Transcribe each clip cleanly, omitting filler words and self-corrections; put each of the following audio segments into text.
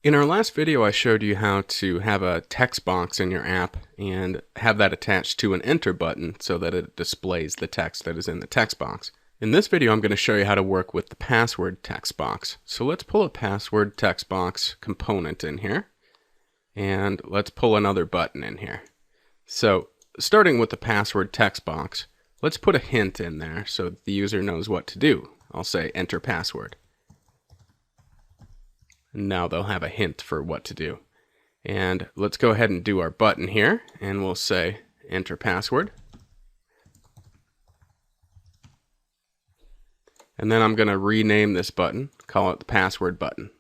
In our last video, I showed you how to have a text box in your app and have that attached to an enter button so that it displays the text that is in the text box. In this video, I'm going to show you how to work with the password text box. So let's pull a password text box component in here, and let's pull another button in here. So starting with the password text box, let's put a hint in there so that the user knows what to do. I'll say enter password. Now they'll have a hint for what to do. And let's go ahead and do our button here, and we'll say enter password. And then I'm going to rename this button, call it the password button.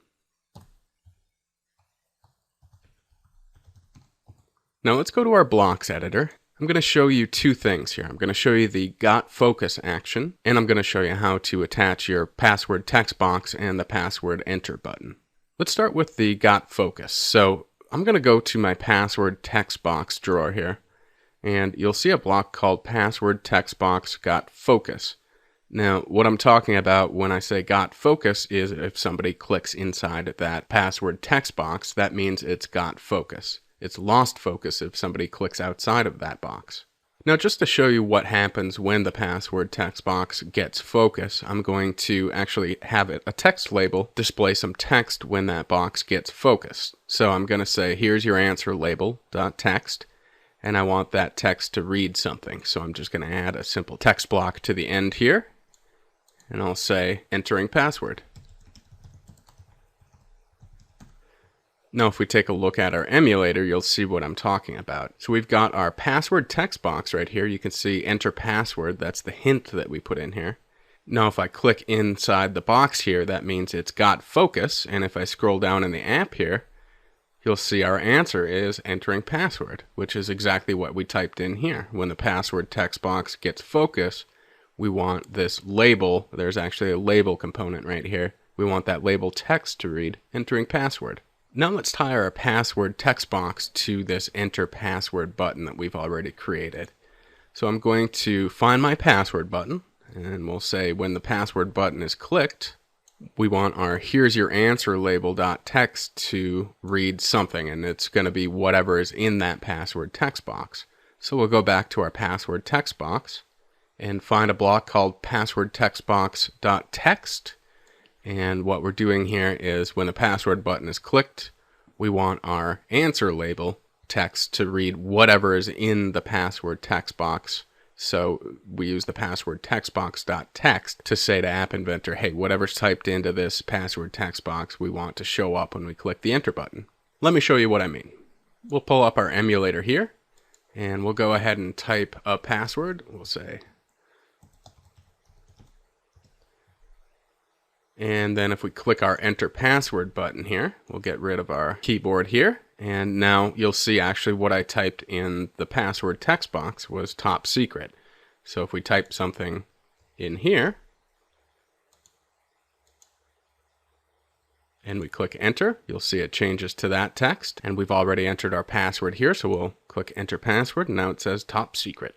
Now let's go to our blocks editor. I'm going to show you two things here. I'm going to show you the got focus action, and I'm going to show you how to attach your password text box and the password enter button. Let's start with the got focus. So I'm going to go to my password text box drawer here, and you'll see a block called password text box got focus. Now, what I'm talking about when I say got focus is if somebody clicks inside that password text box, that means it's got focus. It's lost focus if somebody clicks outside of that box. Now, just to show you what happens when the password text box gets focus, I'm going to actually have a text label display some text when that box gets focused. So I'm going to say, here's your answer label dot text, and I want that text to read something. So I'm just going to add a simple text block to the end here, and I'll say entering password. Now, if we take a look at our emulator, you'll see what I'm talking about. So we've got our password text box right here. You can see enter password. That's the hint that we put in here. Now, if I click inside the box here, that means it's got focus. And if I scroll down in the app here, you'll see our answer is entering password, which is exactly what we typed in here. When the password text box gets focus, we want this label. There's actually a label component right here. We want that label text to read entering password. Now let's tie our password text box to this enter password button that we've already created. So I'm going to find my password button, and we'll say when the password button is clicked, we want our here's your answer label dot text to read something, and it's going to be whatever is in that password text box. So we'll go back to our password text box and find a block called password text box dot text. And what we're doing here is when the password button is clicked, we want our answer label text to read whatever is in the password text box. So we use the password text box dot text to say to App Inventor, hey, whatever's typed into this password text box, we want to show up when we click the enter button. Let me show you what I mean. We'll pull up our emulator here, and we'll go ahead and type a password. We'll say, and then if we click our enter password button here, we'll get rid of our keyboard here. And now you'll see actually what I typed in the password text box was top secret. So if we type something in here and we click enter, you'll see it changes to that text. And we've already entered our password here. So we'll click enter password, and now it says top secret.